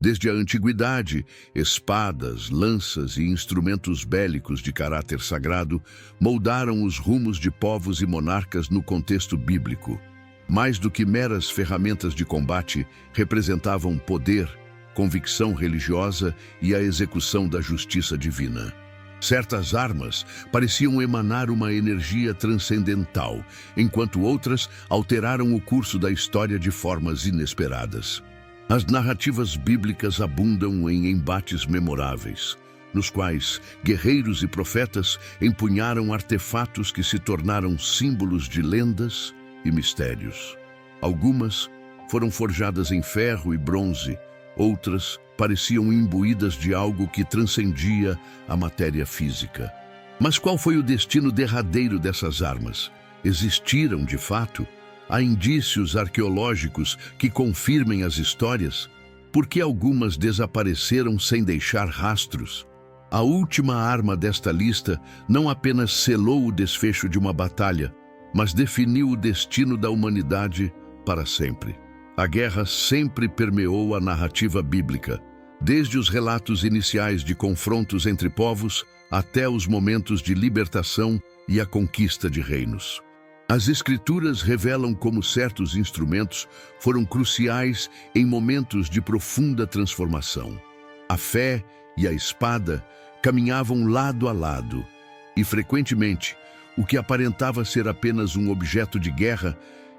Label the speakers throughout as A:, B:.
A: Desde a antiguidade, espadas, lanças e instrumentos bélicos de caráter sagrado moldaram os rumos de povos e monarcas no contexto bíblico. Mais do que meras ferramentas de combate, representavam poder, convicção religiosa e a execução da justiça divina. Certas armas pareciam emanar uma energia transcendental, enquanto outras alteraram o curso da história de formas inesperadas. As narrativas bíblicas abundam em embates memoráveis, nos quais guerreiros e profetas empunharam artefatos que se tornaram símbolos de lendas e mistérios. Algumas foram forjadas em ferro e bronze, outras pareciam imbuídas de algo que transcendia a matéria física. Mas qual foi o destino derradeiro dessas armas? Existiram, de fato? Há indícios arqueológicos que confirmem as histórias? Por que algumas desapareceram sem deixar rastros? A última arma desta lista não apenas selou o desfecho de uma batalha, mas definiu o destino da humanidade para sempre. A guerra sempre permeou a narrativa bíblica, desde os relatos iniciais de confrontos entre povos até os momentos de libertação e a conquista de reinos. As Escrituras revelam como certos instrumentos foram cruciais em momentos de profunda transformação. A fé e a espada caminhavam lado a lado, e frequentemente, o que aparentava ser apenas um objeto de guerra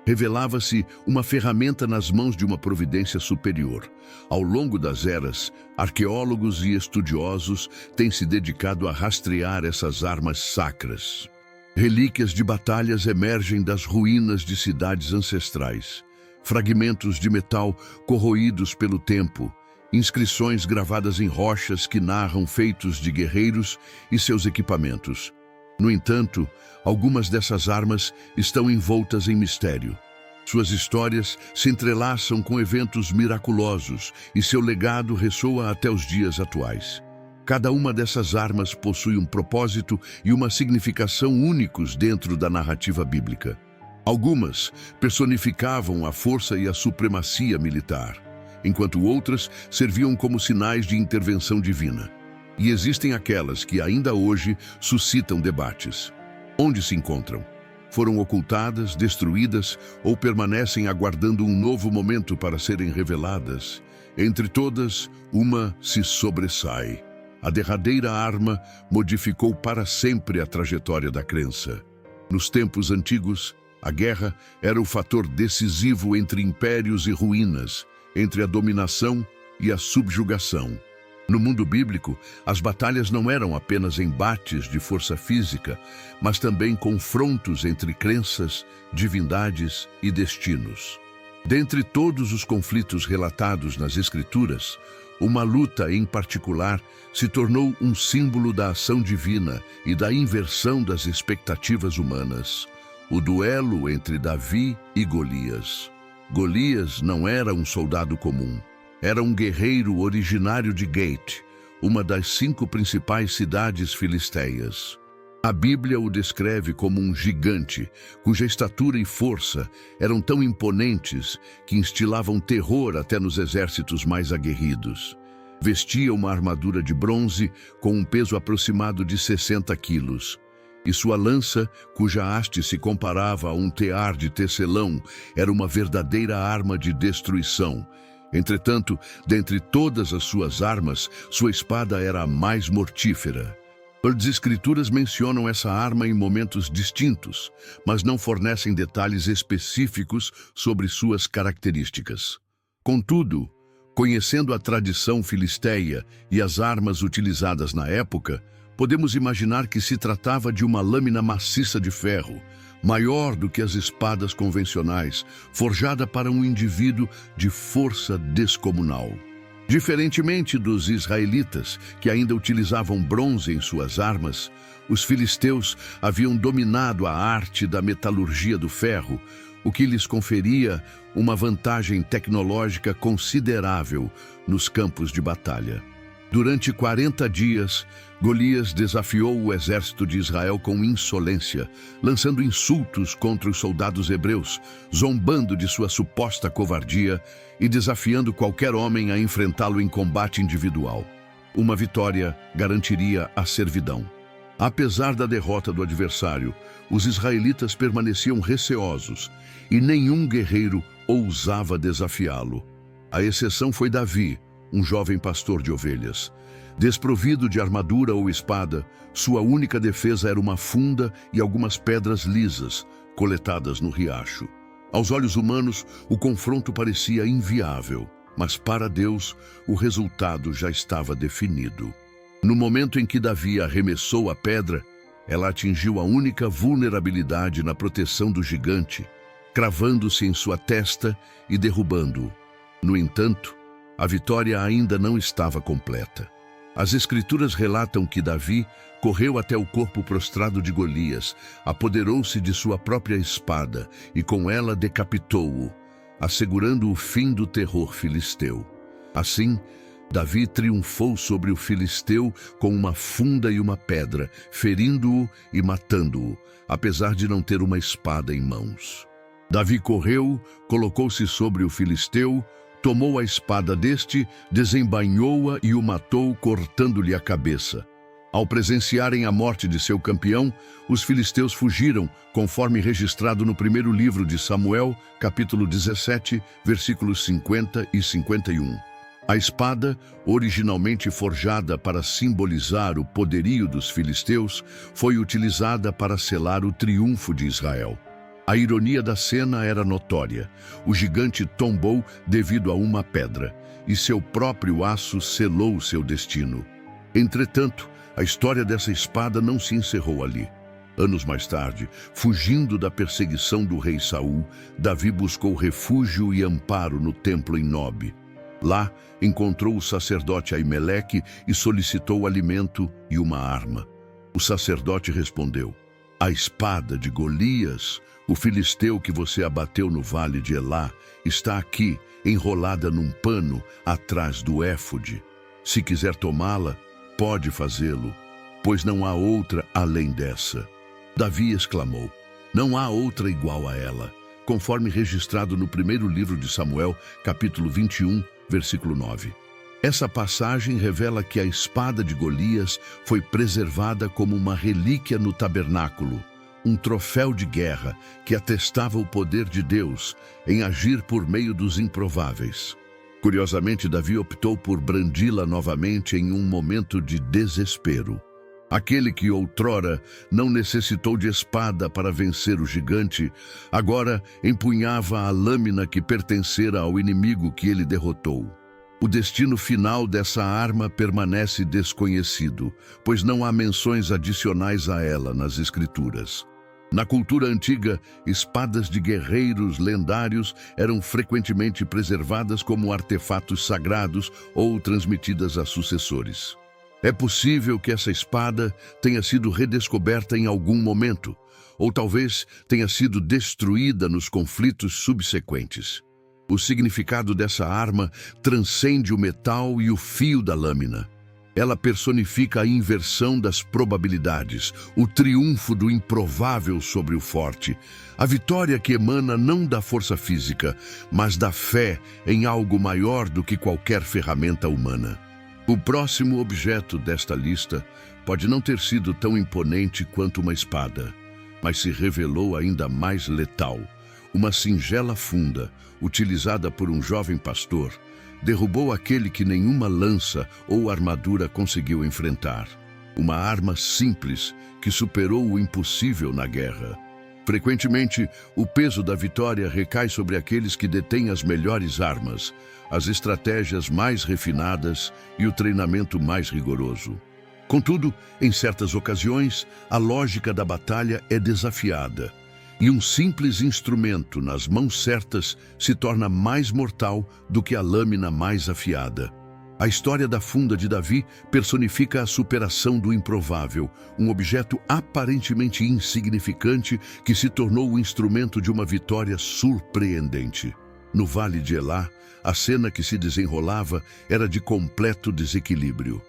A: revelava-se uma ferramenta nas mãos de uma providência superior. Ao longo das eras, arqueólogos e estudiosos têm se dedicado a rastrear essas armas sacras. Relíquias de batalhas emergem das ruínas de cidades ancestrais, fragmentos de metal corroídos pelo tempo, inscrições gravadas em rochas que narram feitos de guerreiros e seus equipamentos. No entanto, algumas dessas armas estão envoltas em mistério. Suas histórias se entrelaçam com eventos miraculosos e seu legado ressoa até os dias atuais. Cada uma dessas armas possui um propósito e uma significação únicos dentro da narrativa bíblica. Algumas personificavam a força e a supremacia militar, enquanto outras serviam como sinais de intervenção divina. E existem aquelas que ainda hoje suscitam debates. Onde se encontram? Foram ocultadas, destruídas ou permanecem aguardando um novo momento para serem reveladas? Entre todas, uma se sobressai. A derradeira arma modificou para sempre a trajetória da crença. Nos tempos antigos, a guerra era o fator decisivo entre impérios e ruínas, entre a dominação e a subjugação. No mundo bíblico, as batalhas não eram apenas embates de força física, mas também confrontos entre crenças, divindades e destinos. Dentre todos os conflitos relatados nas Escrituras, uma luta em particular se tornou um símbolo da ação divina e da inversão das expectativas humanas: o duelo entre Davi e Golias. Golias não era um soldado comum. Era um guerreiro originário de Gate, uma das 5 principais cidades filisteias. A Bíblia o descreve como um gigante, cuja estatura e força eram tão imponentes que instilavam terror até nos exércitos mais aguerridos. Vestia uma armadura de bronze com um peso aproximado de 60 quilos. E sua lança, cuja haste se comparava a um tear de tecelão, era uma verdadeira arma de destruição. Entretanto, dentre todas as suas armas, sua espada era a mais mortífera. As Escrituras mencionam essa arma em momentos distintos, mas não fornecem detalhes específicos sobre suas características. Contudo, conhecendo a tradição filisteia e as armas utilizadas na época, podemos imaginar que se tratava de uma lâmina maciça de ferro, maior do que as espadas convencionais, forjada para um indivíduo de força descomunal. Diferentemente dos israelitas, que ainda utilizavam bronze em suas armas, os filisteus haviam dominado a arte da metalurgia do ferro, o que lhes conferia uma vantagem tecnológica considerável nos campos de batalha. Durante 40 dias, Golias desafiou o exército de Israel com insolência, lançando insultos contra os soldados hebreus, zombando de sua suposta covardia e desafiando qualquer homem a enfrentá-lo em combate individual. Uma vitória garantiria a servidão. Apesar da derrota do adversário, os israelitas permaneciam receosos e nenhum guerreiro ousava desafiá-lo. A exceção foi Davi, um jovem pastor de ovelhas. Desprovido de armadura ou espada, sua única defesa era uma funda e algumas pedras lisas, coletadas no riacho. Aos olhos humanos, o confronto parecia inviável, mas para Deus, o resultado já estava definido. No momento em que Davi arremessou a pedra, ela atingiu a única vulnerabilidade na proteção do gigante, cravando-se em sua testa e derrubando-o. No entanto, a vitória ainda não estava completa. As Escrituras relatam que Davi correu até o corpo prostrado de Golias, apoderou-se de sua própria espada e com ela decapitou-o, assegurando o fim do terror filisteu. Assim, Davi triunfou sobre o filisteu com uma funda e uma pedra, ferindo-o e matando-o, apesar de não ter uma espada em mãos. Davi correu, colocou-se sobre o filisteu, tomou a espada deste, desembainhou-a e o matou, cortando-lhe a cabeça. Ao presenciarem a morte de seu campeão, os filisteus fugiram, conforme registrado no primeiro livro de Samuel, capítulo 17, versículos 50 e 51. A espada, originalmente forjada para simbolizar o poderio dos filisteus, foi utilizada para selar o triunfo de Israel. A ironia da cena era notória. O gigante tombou devido a uma pedra, e seu próprio aço selou seu destino. Entretanto, a história dessa espada não se encerrou ali. Anos mais tarde, fugindo da perseguição do rei Saul, Davi buscou refúgio e amparo no templo em Nob. Lá, encontrou o sacerdote Aimeleque e solicitou alimento e uma arma. O sacerdote respondeu: "A espada de Golias, o filisteu que você abateu no vale de Elá, está aqui, enrolada num pano, atrás do éfode. Se quiser tomá-la, pode fazê-lo, pois não há outra além dessa." Davi exclamou: "Não há outra igual a ela", conforme registrado no primeiro livro de Samuel, capítulo 21, versículo 9. Essa passagem revela que a espada de Golias foi preservada como uma relíquia no tabernáculo, um troféu de guerra que atestava o poder de Deus em agir por meio dos improváveis. Curiosamente, Davi optou por brandi-la novamente em um momento de desespero. Aquele que outrora não necessitou de espada para vencer o gigante, agora empunhava a lâmina que pertencera ao inimigo que ele derrotou. O destino final dessa arma permanece desconhecido, pois não há menções adicionais a ela nas Escrituras. Na cultura antiga, espadas de guerreiros lendários eram frequentemente preservadas como artefatos sagrados ou transmitidas a sucessores. É possível que essa espada tenha sido redescoberta em algum momento, ou talvez tenha sido destruída nos conflitos subsequentes. O significado dessa arma transcende o metal e o fio da lâmina. Ela personifica a inversão das probabilidades, o triunfo do improvável sobre o forte, a vitória que emana não da força física, mas da fé em algo maior do que qualquer ferramenta humana. O próximo objeto desta lista pode não ter sido tão imponente quanto uma espada, mas se revelou ainda mais letal. Uma singela funda, utilizada por um jovem pastor, derrubou aquele que nenhuma lança ou armadura conseguiu enfrentar. Uma arma simples que superou o impossível na guerra. Frequentemente, o peso da vitória recai sobre aqueles que detêm as melhores armas, as estratégias mais refinadas e o treinamento mais rigoroso. Contudo, em certas ocasiões, a lógica da batalha é desafiada, e um simples instrumento nas mãos certas se torna mais mortal do que a lâmina mais afiada. A história da funda de Davi personifica a superação do improvável, um objeto aparentemente insignificante que se tornou o instrumento de uma vitória surpreendente. No vale de Elá, a cena que se desenrolava era de completo desequilíbrio.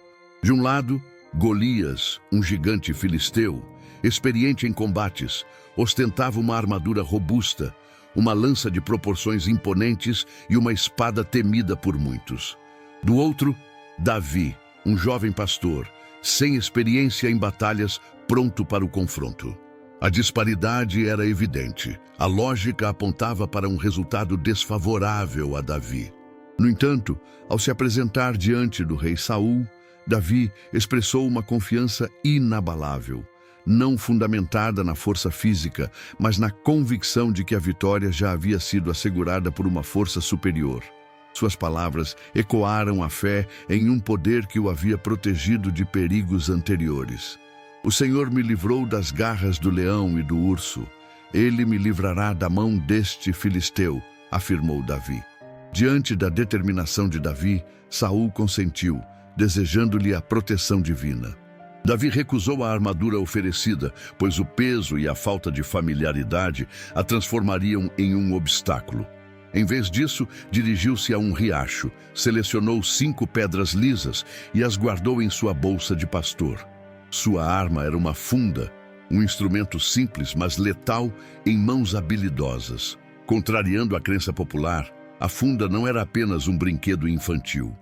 A: De um lado, Golias, um gigante filisteu, experiente em combates, ostentava uma armadura robusta, uma lança de proporções imponentes e uma espada temida por muitos. Do outro, Davi, um jovem pastor, sem experiência em batalhas, pronto para o confronto. A disparidade era evidente. A lógica apontava para um resultado desfavorável a Davi. No entanto, ao se apresentar diante do rei Saul, Davi expressou uma confiança inabalável, não fundamentada na força física, mas na convicção de que a vitória já havia sido assegurada por uma força superior. Suas palavras ecoaram a fé em um poder que o havia protegido de perigos anteriores. O Senhor me livrou das garras do leão e do urso. Ele me livrará da mão deste filisteu, afirmou Davi. Diante da determinação de Davi, Saul consentiu, desejando-lhe a proteção divina. Davi recusou a armadura oferecida, pois o peso e a falta de familiaridade a transformariam em um obstáculo. Em vez disso, dirigiu-se a um riacho, selecionou 5 pedras lisas e as guardou em sua bolsa de pastor. Sua arma era uma funda, um instrumento simples, mas letal em mãos habilidosas. Contrariando a crença popular, a funda não era apenas um brinquedo infantil.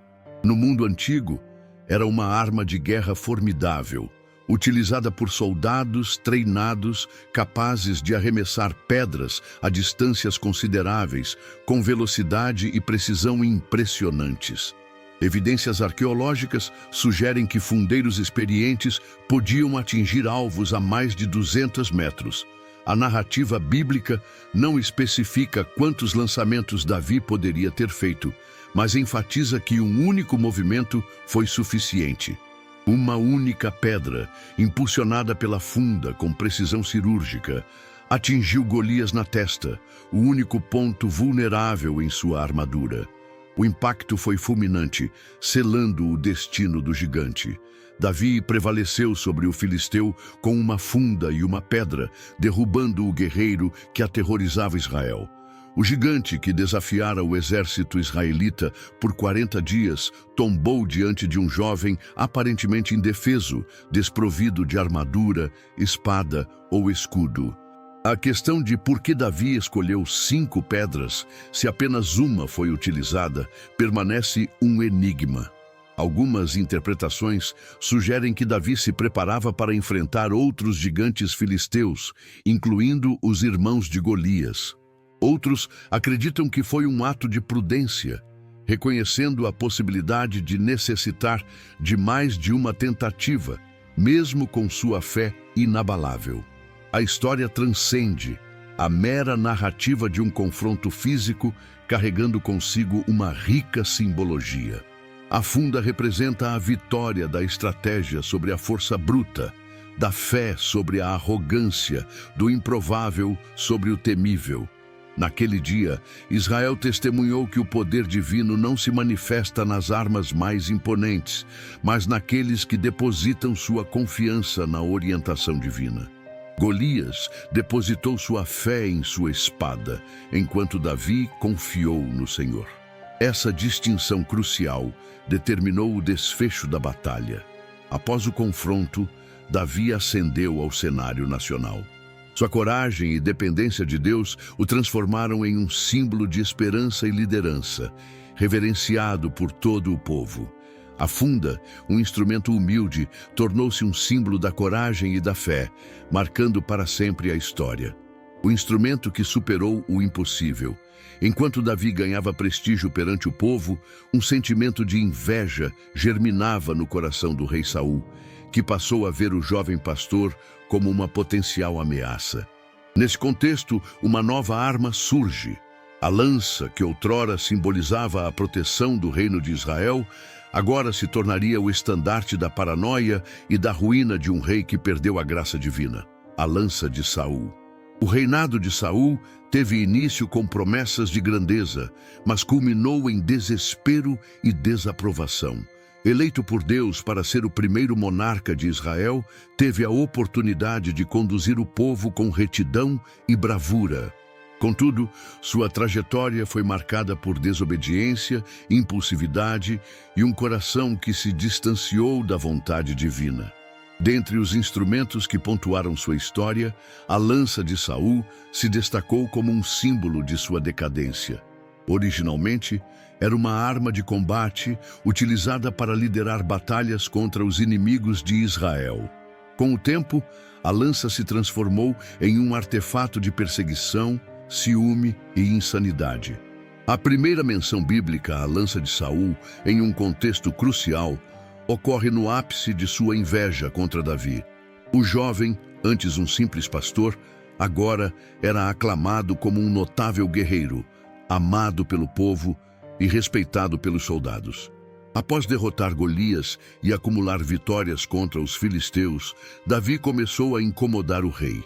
A: No mundo antigo, era uma arma de guerra formidável, utilizada por soldados treinados capazes de arremessar pedras a distâncias consideráveis, com velocidade e precisão impressionantes. Evidências arqueológicas sugerem que fundeiros experientes podiam atingir alvos a mais de 200 metros. A narrativa bíblica não especifica quantos lançamentos Davi poderia ter feito, mas enfatiza que um único movimento foi suficiente. Uma única pedra, impulsionada pela funda com precisão cirúrgica, atingiu Golias na testa, o único ponto vulnerável em sua armadura. O impacto foi fulminante, selando o destino do gigante. Davi prevaleceu sobre o filisteu com uma funda e uma pedra, derrubando o guerreiro que aterrorizava Israel. O gigante que desafiara o exército israelita por 40 dias tombou diante de um jovem aparentemente indefeso, desprovido de armadura, espada ou escudo. A questão de por que Davi escolheu 5 pedras, se apenas uma foi utilizada, permanece um enigma. Algumas interpretações sugerem que Davi se preparava para enfrentar outros gigantes filisteus, incluindo os irmãos de Golias. Outros acreditam que foi um ato de prudência, reconhecendo a possibilidade de necessitar de mais de uma tentativa, mesmo com sua fé inabalável. A história transcende a mera narrativa de um confronto físico, carregando consigo uma rica simbologia. A funda representa a vitória da estratégia sobre a força bruta, da fé sobre a arrogância, do improvável sobre o temível. Naquele dia, Israel testemunhou que o poder divino não se manifesta nas armas mais imponentes, mas naqueles que depositam sua confiança na orientação divina. Golias depositou sua fé em sua espada, enquanto Davi confiou no Senhor. Essa distinção crucial determinou o desfecho da batalha. Após o confronto, Davi ascendeu ao cenário nacional. Sua coragem e dependência de Deus o transformaram em um símbolo de esperança e liderança, reverenciado por todo o povo. A funda, um instrumento humilde, tornou-se um símbolo da coragem e da fé, marcando para sempre a história. O instrumento que superou o impossível. Enquanto Davi ganhava prestígio perante o povo, um sentimento de inveja germinava no coração do rei Saul, que passou a ver o jovem pastor como uma potencial ameaça. Nesse contexto, uma nova arma surge. A lança, que outrora simbolizava a proteção do reino de Israel, agora se tornaria o estandarte da paranoia e da ruína de um rei que perdeu a graça divina, a lança de Saul. O reinado de Saul teve início com promessas de grandeza, mas culminou em desespero e desaprovação. Eleito por Deus para ser o primeiro monarca de Israel, teve a oportunidade de conduzir o povo com retidão e bravura. Contudo, sua trajetória foi marcada por desobediência, impulsividade e um coração que se distanciou da vontade divina. Dentre os instrumentos que pontuaram sua história, a lança de Saul se destacou como um símbolo de sua decadência. Originalmente, era uma arma de combate utilizada para liderar batalhas contra os inimigos de Israel. Com o tempo, a lança se transformou em um artefato de perseguição, ciúme e insanidade. A primeira menção bíblica à lança de Saul, em um contexto crucial, ocorre no ápice de sua inveja contra Davi. O jovem, antes um simples pastor, agora era aclamado como um notável guerreiro, amado pelo povo e respeitado pelos soldados. Após derrotar Golias e acumular vitórias contra os filisteus, Davi começou a incomodar o rei.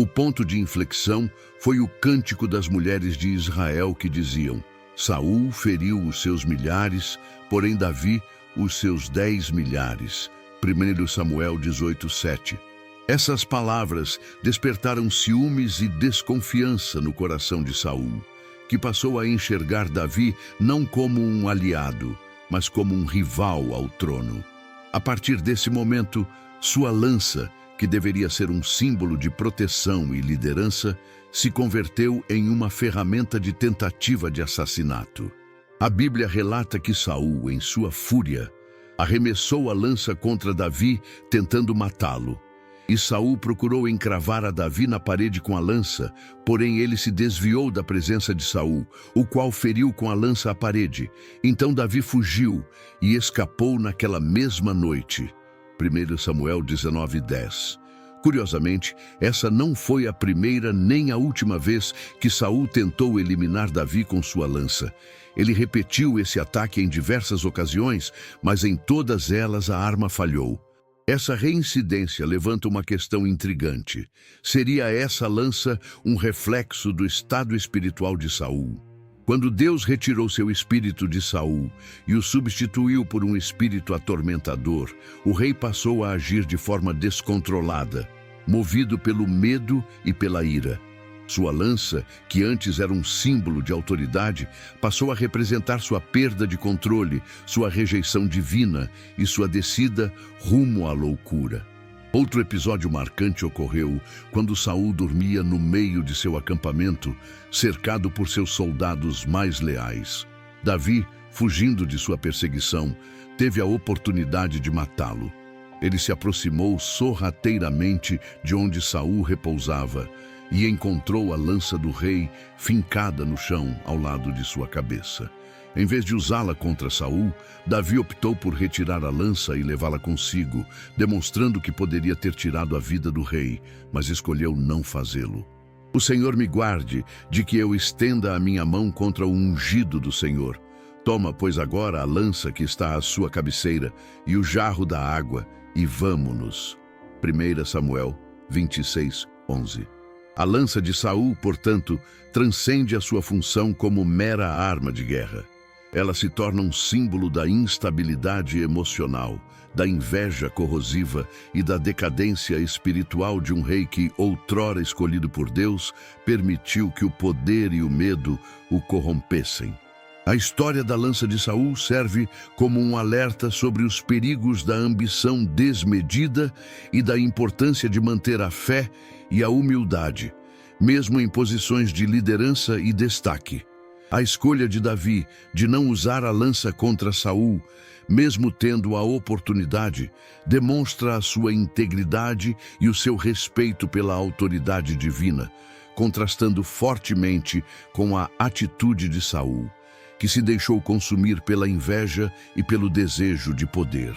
A: O ponto de inflexão foi o cântico das mulheres de Israel que diziam: Saul feriu os seus milhares, porém Davi os seus 10 milhares. 1 Samuel 18:7. Essas palavras despertaram ciúmes e desconfiança no coração de Saul, que passou a enxergar Davi não como um aliado, mas como um rival ao trono. A partir desse momento, sua lança, que deveria ser um símbolo de proteção e liderança, se converteu em uma ferramenta de tentativa de assassinato. A Bíblia relata que Saul, em sua fúria, arremessou a lança contra Davi, tentando matá-lo. E Saul procurou encravar a Davi na parede com a lança, porém ele se desviou da presença de Saul, o qual feriu com a lança a parede. Então Davi fugiu e escapou naquela mesma noite. 1 Samuel 19:10. Curiosamente, essa não foi a primeira nem a última vez que Saul tentou eliminar Davi com sua lança. Ele repetiu esse ataque em diversas ocasiões, mas em todas elas a arma falhou. Essa reincidência levanta uma questão intrigante. Seria essa lança um reflexo do estado espiritual de Saul? Quando Deus retirou seu espírito de Saul e o substituiu por um espírito atormentador, o rei passou a agir de forma descontrolada, movido pelo medo e pela ira. Sua lança, que antes era um símbolo de autoridade, passou a representar sua perda de controle, sua rejeição divina e sua descida rumo à loucura. Outro episódio marcante ocorreu quando Saul dormia no meio de seu acampamento, cercado por seus soldados mais leais. Davi, fugindo de sua perseguição, teve a oportunidade de matá-lo. Ele se aproximou sorrateiramente de onde Saul repousava e encontrou a lança do rei fincada no chão ao lado de sua cabeça. Em vez de usá-la contra Saul, Davi optou por retirar a lança e levá-la consigo, demonstrando que poderia ter tirado a vida do rei, mas escolheu não fazê-lo. O Senhor me guarde de que eu estenda a minha mão contra o ungido do Senhor. Toma, pois, agora a lança que está à sua cabeceira e o jarro da água, e vamo-nos. 1 Samuel 26:11. A lança de Saul, portanto, transcende a sua função como mera arma de guerra. Ela se torna um símbolo da instabilidade emocional, da inveja corrosiva e da decadência espiritual de um rei que, outrora escolhido por Deus, permitiu que o poder e o medo o corrompessem. A história da lança de Saul serve como um alerta sobre os perigos da ambição desmedida e da importância de manter a fé e a humildade, mesmo em posições de liderança e destaque. A escolha de Davi de não usar a lança contra Saul, mesmo tendo a oportunidade, demonstra a sua integridade e o seu respeito pela autoridade divina, contrastando fortemente com a atitude de Saul, que se deixou consumir pela inveja e pelo desejo de poder.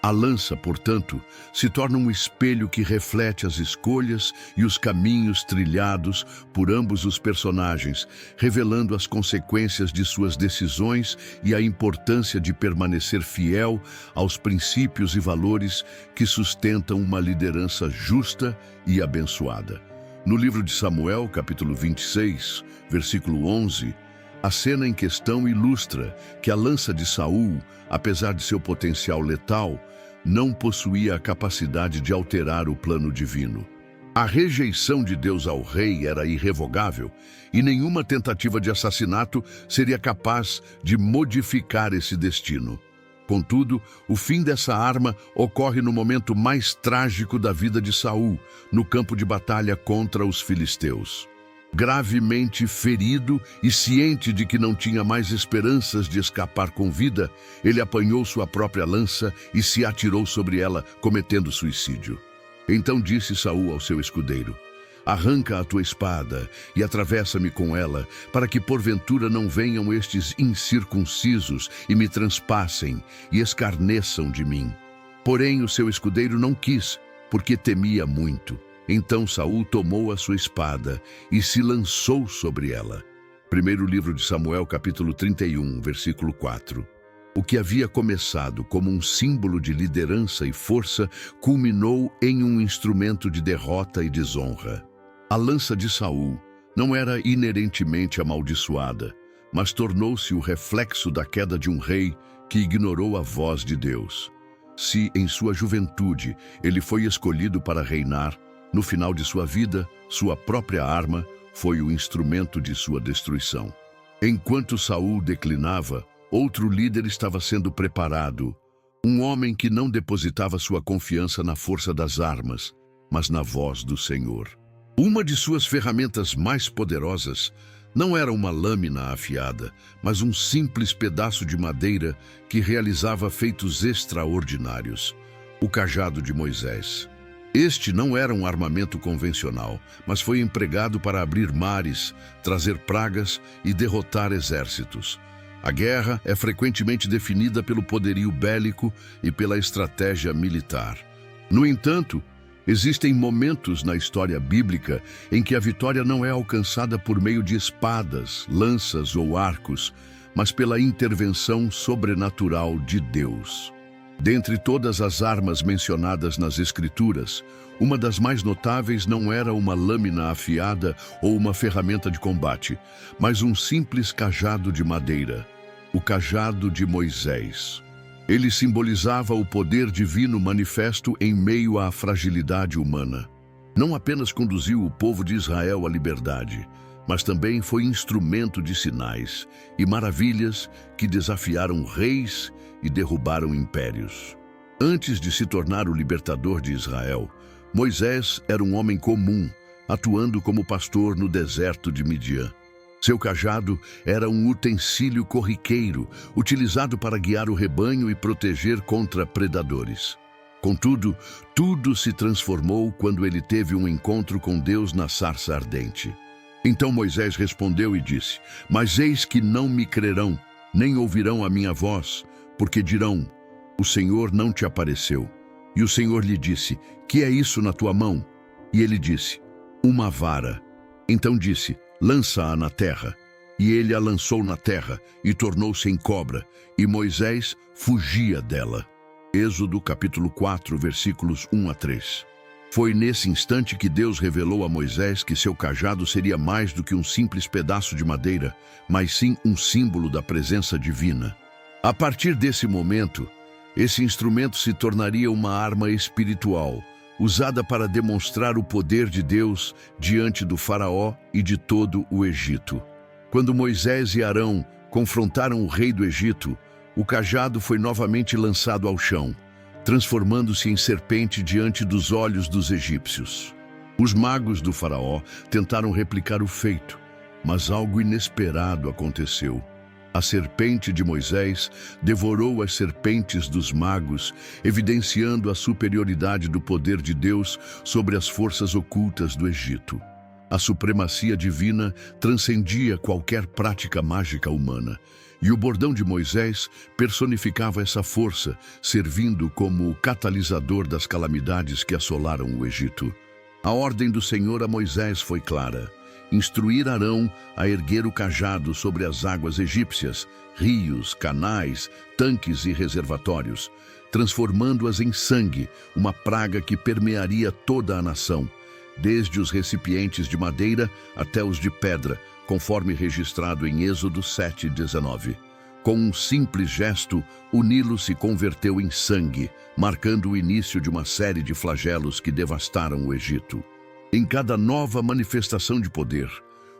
A: A lança, portanto, se torna um espelho que reflete as escolhas e os caminhos trilhados por ambos os personagens, revelando as consequências de suas decisões e a importância de permanecer fiel aos princípios e valores que sustentam uma liderança justa e abençoada. No livro de Samuel, capítulo 26, versículo 11, a cena em questão ilustra que a lança de Saul, apesar de seu potencial letal, não possuía a capacidade de alterar o plano divino. A rejeição de Deus ao rei era irrevogável e nenhuma tentativa de assassinato seria capaz de modificar esse destino. Contudo, o fim dessa arma ocorre no momento mais trágico da vida de Saul, no campo de batalha contra os filisteus. Gravemente ferido e ciente de que não tinha mais esperanças de escapar com vida, ele apanhou sua própria lança e se atirou sobre ela, cometendo suicídio. Então disse Saul ao seu escudeiro: arranca a tua espada e atravessa-me com ela, para que porventura não venham estes incircuncisos e me transpassem e escarneçam de mim. Porém o seu escudeiro não quis, porque temia muito. Então Saul tomou a sua espada e se lançou sobre ela. Primeiro livro de Samuel, capítulo 31, versículo 4. O que havia começado como um símbolo de liderança e força culminou em um instrumento de derrota e desonra. A lança de Saul não era inerentemente amaldiçoada, mas tornou-se o reflexo da queda de um rei que ignorou a voz de Deus. Se, em sua juventude, ele foi escolhido para reinar, no final de sua vida, sua própria arma foi o instrumento de sua destruição. Enquanto Saul declinava, outro líder estava sendo preparado, um homem que não depositava sua confiança na força das armas, mas na voz do Senhor. Uma de suas ferramentas mais poderosas não era uma lâmina afiada, mas um simples pedaço de madeira que realizava feitos extraordinários: o cajado de Moisés. Este não era um armamento convencional, mas foi empregado para abrir mares, trazer pragas e derrotar exércitos. A guerra é frequentemente definida pelo poderio bélico e pela estratégia militar. No entanto, existem momentos na história bíblica em que a vitória não é alcançada por meio de espadas, lanças ou arcos, mas pela intervenção sobrenatural de Deus. Dentre todas as armas mencionadas nas Escrituras, uma das mais notáveis não era uma lâmina afiada ou uma ferramenta de combate, mas um simples cajado de madeira, o cajado de Moisés. Ele simbolizava o poder divino manifesto em meio à fragilidade humana. Não apenas conduziu o povo de Israel à liberdade, mas também foi instrumento de sinais e maravilhas que desafiaram reis e derrubaram impérios. Antes de se tornar o libertador de Israel, Moisés era um homem comum, atuando como pastor no deserto de Midian. Seu cajado era um utensílio corriqueiro, utilizado para guiar o rebanho e proteger contra predadores. Contudo, tudo se transformou quando ele teve um encontro com Deus na sarça ardente. Então Moisés respondeu e disse: mas eis que não me crerão, nem ouvirão a minha voz, porque dirão: o Senhor não te apareceu. E o Senhor lhe disse: que é isso na tua mão? E ele disse: uma vara. Então disse: lança-a na terra. E ele a lançou na terra, e tornou-se em cobra, e Moisés fugia dela. Êxodo capítulo 4, versículos 1 a 3. Foi nesse instante que Deus revelou a Moisés que seu cajado seria mais do que um simples pedaço de madeira, mas sim um símbolo da presença divina. A partir desse momento, esse instrumento se tornaria uma arma espiritual, usada para demonstrar o poder de Deus diante do faraó e de todo o Egito. Quando Moisés e Arão confrontaram o rei do Egito, o cajado foi novamente lançado ao chão, transformando-se em serpente diante dos olhos dos egípcios. Os magos do faraó tentaram replicar o feito, mas algo inesperado aconteceu. A serpente de Moisés devorou as serpentes dos magos, evidenciando a superioridade do poder de Deus sobre as forças ocultas do Egito. A supremacia divina transcendia qualquer prática mágica humana, e o bordão de Moisés personificava essa força, servindo como o catalisador das calamidades que assolaram o Egito. A ordem do Senhor a Moisés foi clara: instruir Arão a erguer o cajado sobre as águas egípcias, rios, canais, tanques e reservatórios, transformando-as em sangue, uma praga que permearia toda a nação, desde os recipientes de madeira até os de pedra, conforme registrado em Êxodo 7:19. Com um simples gesto, o Nilo se converteu em sangue, marcando o início de uma série de flagelos que devastaram o Egito. Em cada nova manifestação de poder,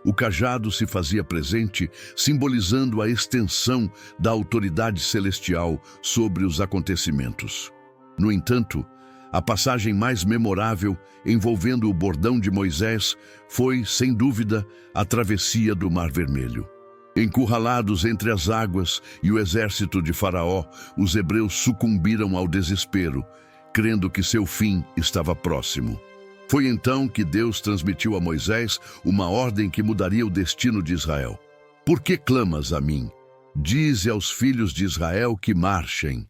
A: o cajado se fazia presente, simbolizando a extensão da autoridade celestial sobre os acontecimentos. No entanto, a passagem mais memorável envolvendo o bordão de Moisés foi, sem dúvida, a travessia do Mar Vermelho. Encurralados entre as águas e o exército de Faraó, os hebreus sucumbiram ao desespero, crendo que seu fim estava próximo. Foi então que Deus transmitiu a Moisés uma ordem que mudaria o destino de Israel. Por que clamas a mim? Dize aos filhos de Israel que marchem.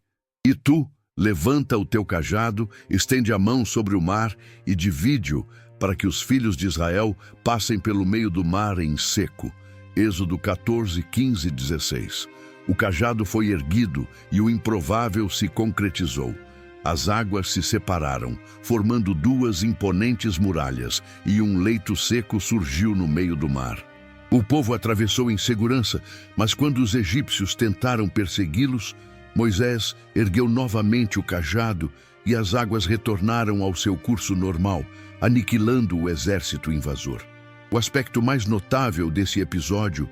A: E tu, levanta o teu cajado, estende a mão sobre o mar e divide-o para que os filhos de Israel passem pelo meio do mar em seco. Êxodo 14, 15 e 16. O cajado foi erguido e o improvável se concretizou. As águas se separaram, formando duas imponentes muralhas, e um leito seco surgiu no meio do mar. O povo atravessou em segurança, mas quando os egípcios tentaram persegui-los, Moisés ergueu novamente o cajado e as águas retornaram ao seu curso normal, aniquilando o exército invasor. O aspecto mais notável desse episódio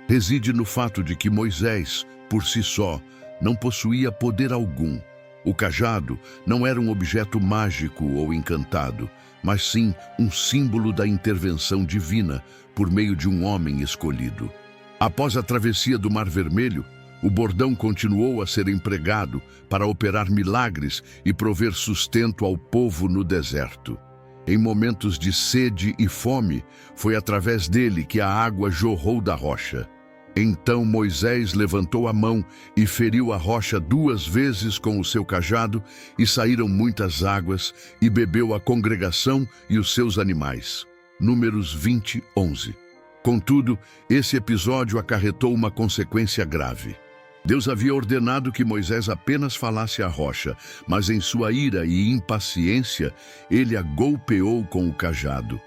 A: reside no fato de que Moisés, por si só, não possuía poder algum. O cajado não era um objeto mágico ou encantado, mas sim um símbolo da intervenção divina por meio de um homem escolhido. Após a travessia do Mar Vermelho, o bordão continuou a ser empregado para operar milagres e prover sustento ao povo no deserto. Em momentos de sede e fome, foi através dele que a água jorrou da rocha. Então Moisés levantou a mão e feriu a rocha 2 vezes com o seu cajado, e saíram muitas águas, e bebeu a congregação e os seus animais. Números 20, 11. Contudo, esse episódio acarretou uma consequência grave. Deus havia ordenado que Moisés apenas falasse à rocha, mas em sua ira e impaciência, ele a golpeou com o cajado.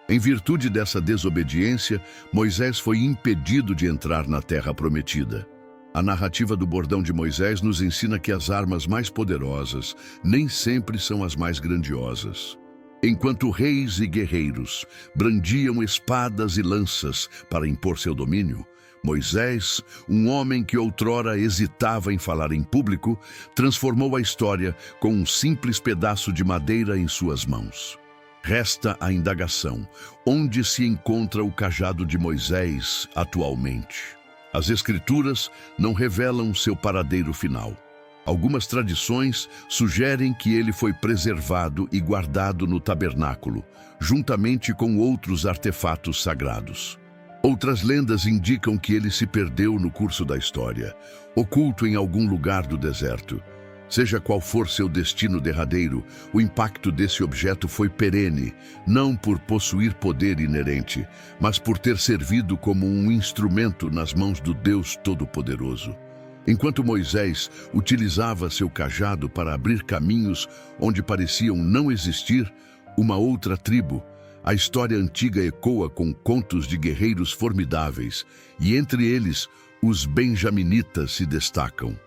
A: Em virtude dessa desobediência, Moisés foi impedido de entrar na terra prometida. A narrativa do bordão de Moisés nos ensina que as armas mais poderosas nem sempre são as mais grandiosas. Enquanto reis e guerreiros brandiam espadas e lanças para impor seu domínio, Moisés, um homem que outrora hesitava em falar em público, transformou a história com um simples pedaço de madeira em suas mãos. Resta a indagação: onde se encontra o cajado de Moisés atualmente? As Escrituras não revelam seu paradeiro final. Algumas tradições sugerem que ele foi preservado e guardado no tabernáculo, juntamente com outros artefatos sagrados. Outras lendas indicam que ele se perdeu no curso da história, oculto em algum lugar do deserto. Seja qual for seu destino derradeiro, o impacto desse objeto foi perene, não por possuir poder inerente, mas por ter servido como um instrumento nas mãos do Deus Todo-Poderoso. Enquanto Moisés utilizava seu cajado para abrir caminhos onde pareciam não existir uma outra tribo, a história antiga ecoa com contos de guerreiros formidáveis, e entre eles, os benjaminitas se destacam.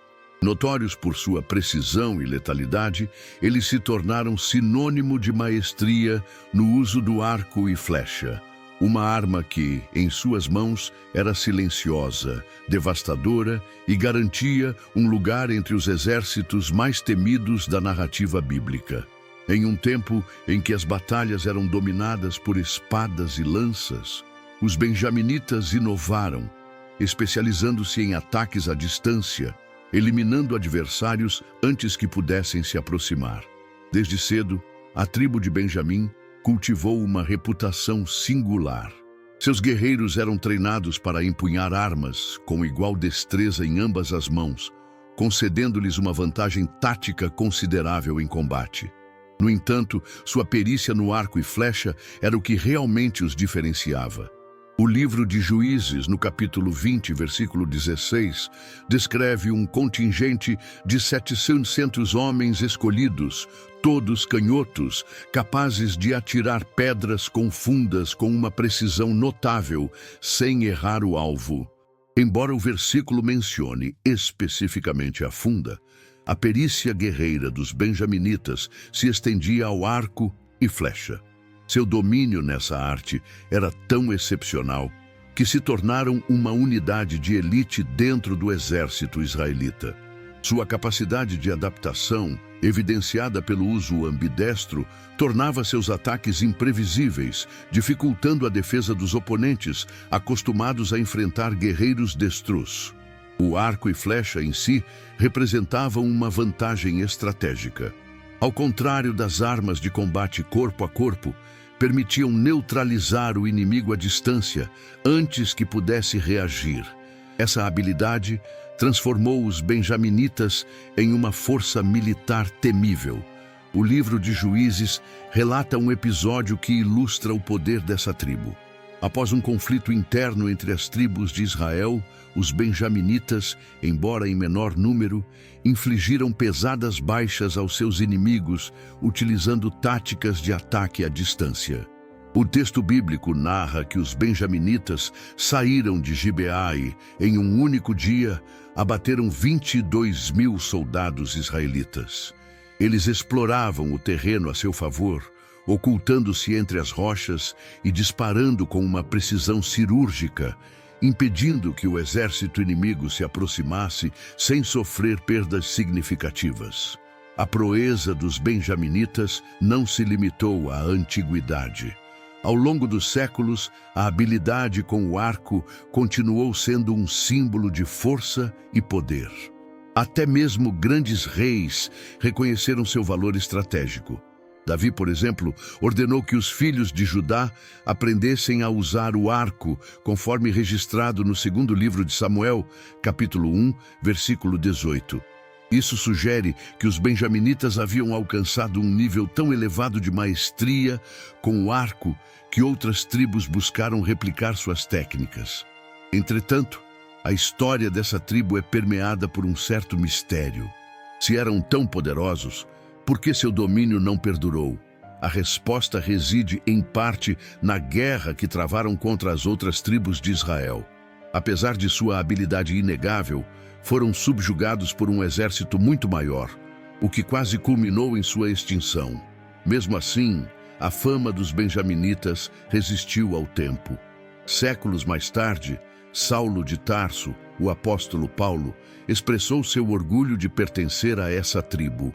A: Notórios por sua precisão e letalidade, eles se tornaram sinônimo de maestria no uso do arco e flecha, uma arma que, em suas mãos, era silenciosa, devastadora e garantia um lugar entre os exércitos mais temidos da narrativa bíblica. Em um tempo em que as batalhas eram dominadas por espadas e lanças, os benjaminitas inovaram, especializando-se em ataques à distância, eliminando adversários antes que pudessem se aproximar. Desde cedo, a tribo de Benjamim cultivou uma reputação singular. Seus guerreiros eram treinados para empunhar armas com igual destreza em ambas as mãos, concedendo-lhes uma vantagem tática considerável em combate. No entanto, sua perícia no arco e flecha era o que realmente os diferenciava. O livro de Juízes, no capítulo 20, versículo 16, descreve um contingente de 700 homens escolhidos, todos canhotos, capazes de atirar pedras confundas com uma precisão notável, sem errar o alvo. Embora o versículo mencione especificamente a funda, a perícia guerreira dos benjaminitas se estendia ao arco e flecha. Seu domínio nessa arte era tão excepcional que se tornaram uma unidade de elite dentro do exército israelita. Sua capacidade de adaptação, evidenciada pelo uso ambidestro, tornava seus ataques imprevisíveis, dificultando a defesa dos oponentes, acostumados a enfrentar guerreiros destrus. O arco e flecha em si representavam uma vantagem estratégica. Ao contrário das armas de combate corpo a corpo, permitiam neutralizar o inimigo à distância antes que pudesse reagir. Essa habilidade transformou os benjaminitas em uma força militar temível. O livro de Juízes relata um episódio que ilustra o poder dessa tribo. Após um conflito interno entre as tribos de Israel, os benjaminitas, embora em menor número, infligiram pesadas baixas aos seus inimigos, utilizando táticas de ataque à distância. O texto bíblico narra que os benjaminitas saíram de Gibeá e, em um único dia, abateram 22.000 soldados israelitas. Eles exploravam o terreno a seu favor, ocultando-se entre as rochas e disparando com uma precisão cirúrgica, impedindo que o exército inimigo se aproximasse sem sofrer perdas significativas. A proeza dos benjaminitas não se limitou à antiguidade. Ao longo dos séculos, a habilidade com o arco continuou sendo um símbolo de força e poder. Até mesmo grandes reis reconheceram seu valor estratégico. Davi, por exemplo, ordenou que os filhos de Judá aprendessem a usar o arco, conforme registrado no segundo livro de Samuel, capítulo 1, versículo 18. Isso sugere que os benjaminitas haviam alcançado um nível tão elevado de maestria com o arco que outras tribos buscaram replicar suas técnicas. Entretanto, a história dessa tribo é permeada por um certo mistério. Se eram tão poderosos, por que seu domínio não perdurou? A resposta reside, em parte, na guerra que travaram contra as outras tribos de Israel. Apesar de sua habilidade inegável, foram subjugados por um exército muito maior, o que quase culminou em sua extinção. Mesmo assim, a fama dos benjaminitas resistiu ao tempo. Séculos mais tarde, Saulo de Tarso, o apóstolo Paulo, expressou seu orgulho de pertencer a essa tribo.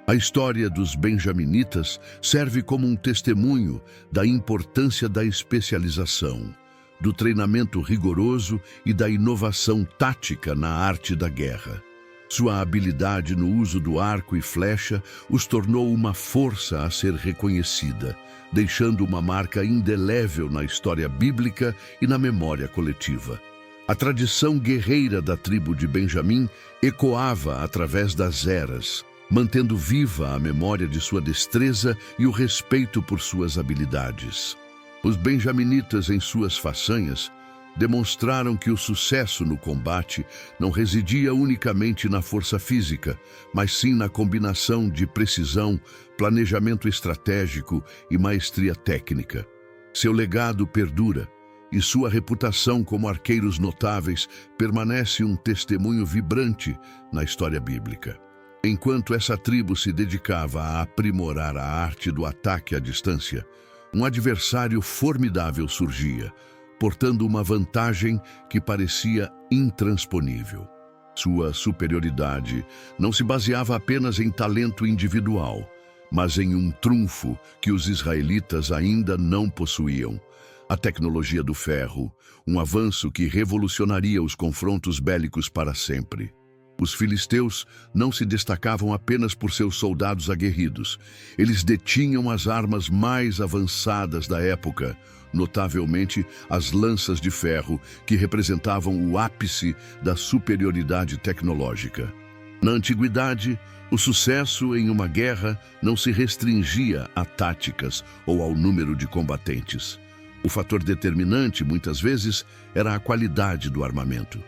A: A história dos benjaminitas serve como um testemunho da importância da especialização, do treinamento rigoroso e da inovação tática na arte da guerra. Sua habilidade no uso do arco e flecha os tornou uma força a ser reconhecida, deixando uma marca indelével na história bíblica e na memória coletiva. A tradição guerreira da tribo de Benjamim ecoava através das eras, mantendo viva a memória de sua destreza e o respeito por suas habilidades. Os benjaminitas, em suas façanhas, demonstraram que o sucesso no combate não residia unicamente na força física, mas sim na combinação de precisão, planejamento estratégico e maestria técnica. Seu legado perdura, e sua reputação como arqueiros notáveis permanece um testemunho vibrante na história bíblica. Enquanto essa tribo se dedicava a aprimorar a arte do ataque à distância, um adversário formidável surgia, portando uma vantagem que parecia intransponível. Sua superioridade não se baseava apenas em talento individual, mas em um trunfo que os israelitas ainda não possuíam: a tecnologia do ferro, um avanço que revolucionaria os confrontos bélicos para sempre. Os filisteus não se destacavam apenas por seus soldados aguerridos. Eles detinham as armas mais avançadas da época, notavelmente as lanças de ferro, que representavam o ápice da superioridade tecnológica. Na antiguidade, o sucesso em uma guerra não se restringia a táticas ou ao número de combatentes. O fator determinante, muitas vezes, era a qualidade do armamento.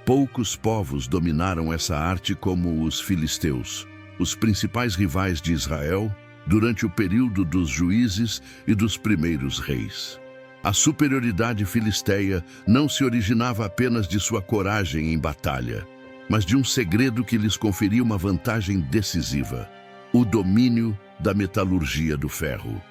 A: Poucos povos dominaram essa arte como os filisteus, os principais rivais de Israel durante o período dos juízes e dos primeiros reis. A superioridade filisteia não se originava apenas de sua coragem em batalha, mas de um segredo que lhes conferia uma vantagem decisiva: o domínio da metalurgia do ferro.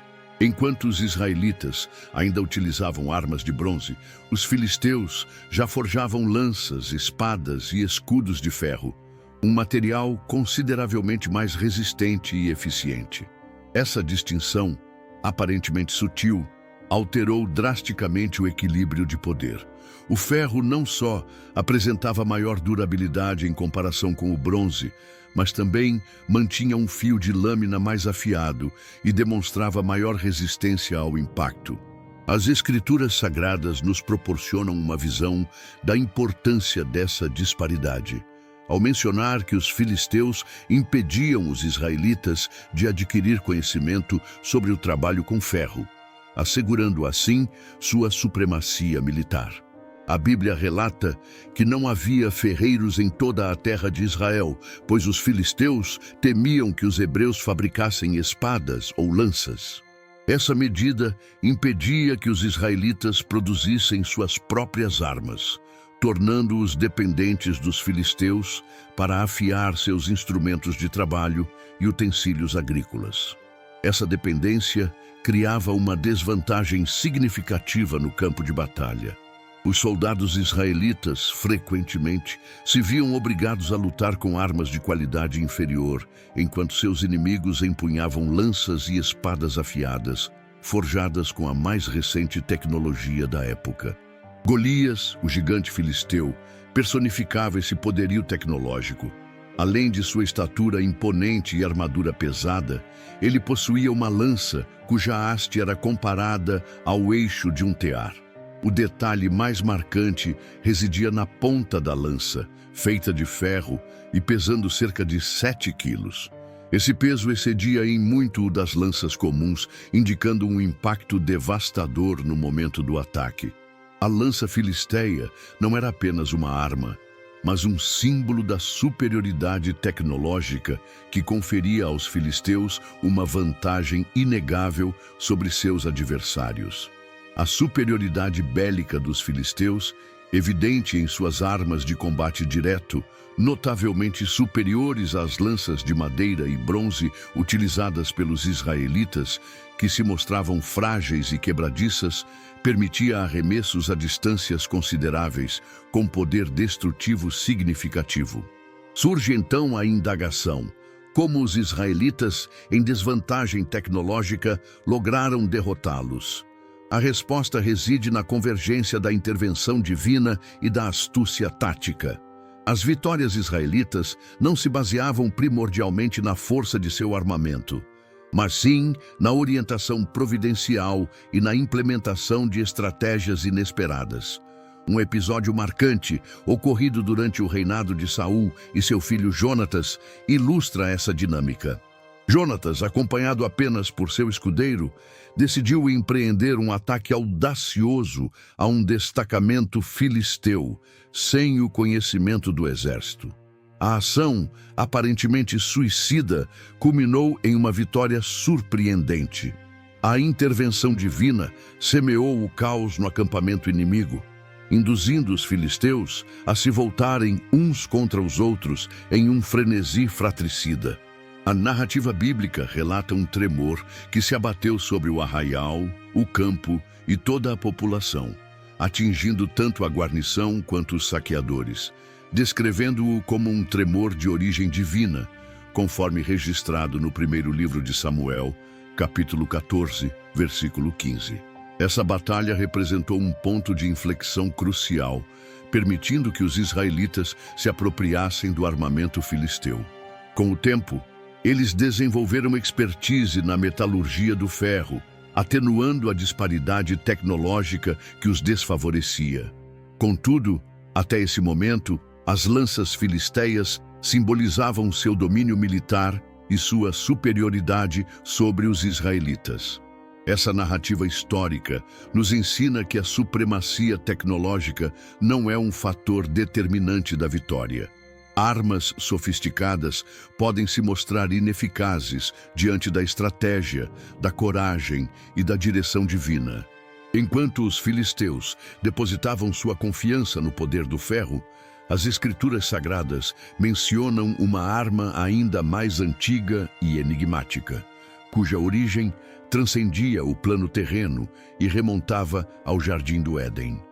A: Enquanto os israelitas ainda utilizavam armas de bronze, os filisteus já forjavam lanças, espadas e escudos de ferro, um material consideravelmente mais resistente e eficiente. Essa distinção, aparentemente sutil, alterou drasticamente o equilíbrio de poder. O ferro não só apresentava maior durabilidade em comparação com o bronze, mas também mantinha um fio de lâmina mais afiado e demonstrava maior resistência ao impacto. As Escrituras Sagradas nos proporcionam uma visão da importância dessa disparidade, ao mencionar que os filisteus impediam os israelitas de adquirir conhecimento sobre o trabalho com ferro, assegurando assim sua supremacia militar. A Bíblia relata que não havia ferreiros em toda a terra de Israel, pois os filisteus temiam que os hebreus fabricassem espadas ou lanças. Essa medida impedia que os israelitas produzissem suas próprias armas, tornando-os dependentes dos filisteus para afiar seus instrumentos de trabalho e utensílios agrícolas. Essa dependência criava uma desvantagem significativa no campo de batalha. Os soldados israelitas, frequentemente, se viam obrigados a lutar com armas de qualidade inferior, enquanto seus inimigos empunhavam lanças e espadas afiadas, forjadas com a mais recente tecnologia da época. Golias, o gigante filisteu, personificava esse poderio tecnológico. Além de sua estatura imponente e armadura pesada, ele possuía uma lança cuja haste era comparada ao eixo de um tear. O detalhe mais marcante residia na ponta da lança, feita de ferro e pesando cerca de 7 quilos. Esse peso excedia em muito o das lanças comuns, indicando um impacto devastador no momento do ataque. A lança filisteia não era apenas uma arma, mas um símbolo da superioridade tecnológica que conferia aos filisteus uma vantagem inegável sobre seus adversários. A superioridade bélica dos filisteus, evidente em suas armas de combate direto, notavelmente superiores às lanças de madeira e bronze utilizadas pelos israelitas, que se mostravam frágeis e quebradiças, permitia arremessos a distâncias consideráveis, com poder destrutivo significativo. Surge então a indagação: como os israelitas, em desvantagem tecnológica, lograram derrotá-los? A resposta reside na convergência da intervenção divina e da astúcia tática. As vitórias israelitas não se baseavam primordialmente na força de seu armamento, mas sim na orientação providencial e na implementação de estratégias inesperadas. Um episódio marcante, ocorrido durante o reinado de Saul e seu filho Jonatas, ilustra essa dinâmica. Jonatas, acompanhado apenas por seu escudeiro, decidiu empreender um ataque audacioso a um destacamento filisteu, sem o conhecimento do exército. A ação, aparentemente suicida, culminou em uma vitória surpreendente. A intervenção divina semeou o caos no acampamento inimigo, induzindo os filisteus a se voltarem uns contra os outros em um frenesi fratricida. A narrativa bíblica relata um tremor que se abateu sobre o arraial, o campo e toda a população, atingindo tanto a guarnição quanto os saqueadores, descrevendo-o como um tremor de origem divina, conforme registrado no primeiro livro de Samuel, capítulo 14, versículo 15. Essa batalha representou um ponto de inflexão crucial, permitindo que os israelitas se apropriassem do armamento filisteu. Com o tempo, eles desenvolveram expertise na metalurgia do ferro, atenuando a disparidade tecnológica que os desfavorecia. Contudo, até esse momento, as lanças filisteias simbolizavam seu domínio militar e sua superioridade sobre os israelitas. Essa narrativa histórica nos ensina que a supremacia tecnológica não é um fator determinante da vitória. Armas sofisticadas podem se mostrar ineficazes diante da estratégia, da coragem e da direção divina. Enquanto os filisteus depositavam sua confiança no poder do ferro, as Escrituras Sagradas mencionam uma arma ainda mais antiga e enigmática: cuja origem transcendia o plano terreno e remontava ao Jardim do Éden.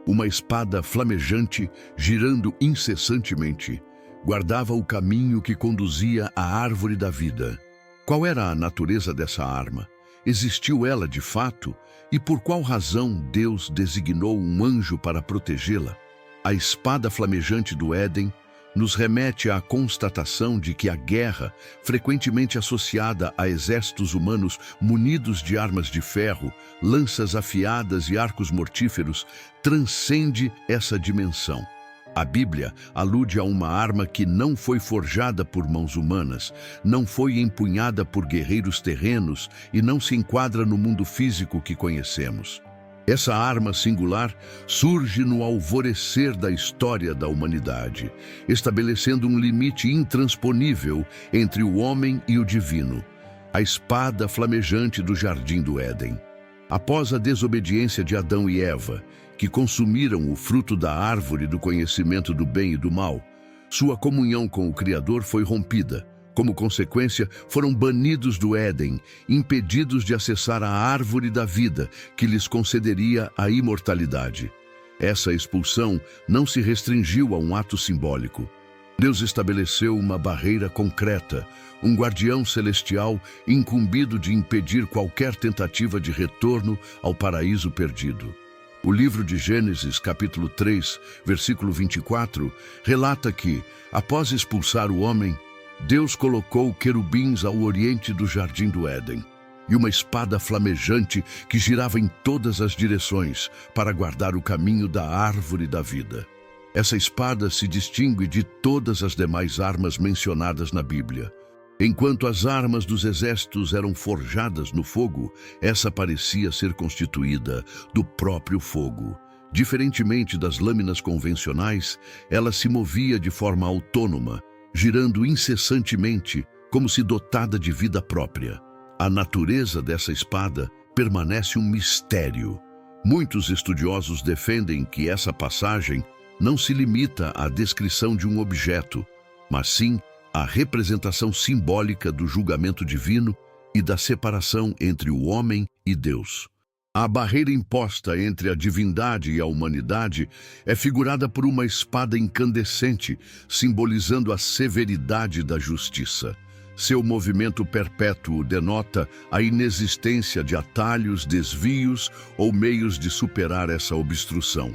A: Uma espada flamejante, girando incessantemente, guardava o caminho que conduzia à árvore da vida. Qual era a natureza dessa arma? Existiu ela de fato? E por qual razão Deus designou um anjo para protegê-la? A espada flamejante do Éden nos remete à constatação de que a guerra, frequentemente associada a exércitos humanos munidos de armas de ferro, lanças afiadas e arcos mortíferos, transcende essa dimensão. A Bíblia alude a uma arma que não foi forjada por mãos humanas, não foi empunhada por guerreiros terrenos e não se enquadra no mundo físico que conhecemos. Essa arma singular surge no alvorecer da história da humanidade, estabelecendo um limite intransponível entre o homem e o divino, a espada flamejante do Jardim do Éden. Após a desobediência de Adão e Eva, que consumiram o fruto da árvore do conhecimento do bem e do mal, sua comunhão com o Criador foi rompida. Como consequência, foram banidos do Éden, impedidos de acessar a árvore da vida, que lhes concederia a imortalidade. Essa expulsão não se restringiu a um ato simbólico. Deus estabeleceu uma barreira concreta, um guardião celestial incumbido de impedir qualquer tentativa de retorno ao paraíso perdido. O livro de Gênesis, capítulo 3, versículo 24, relata que, após expulsar o homem, Deus colocou querubins ao oriente do Jardim do Éden e uma espada flamejante que girava em todas as direções para guardar o caminho da árvore da vida. Essa espada se distingue de todas as demais armas mencionadas na Bíblia. Enquanto as armas dos exércitos eram forjadas no fogo, essa parecia ser constituída do próprio fogo. Diferentemente das lâminas convencionais, ela se movia de forma autônoma, girando incessantemente, como se dotada de vida própria. A natureza dessa espada permanece um mistério. Muitos estudiosos defendem que essa passagem não se limita à descrição de um objeto, mas sim à representação simbólica do julgamento divino e da separação entre o homem e Deus. A barreira imposta entre a divindade e a humanidade é figurada por uma espada incandescente, simbolizando a severidade da justiça. Seu movimento perpétuo denota a inexistência de atalhos, desvios ou meios de superar essa obstrução.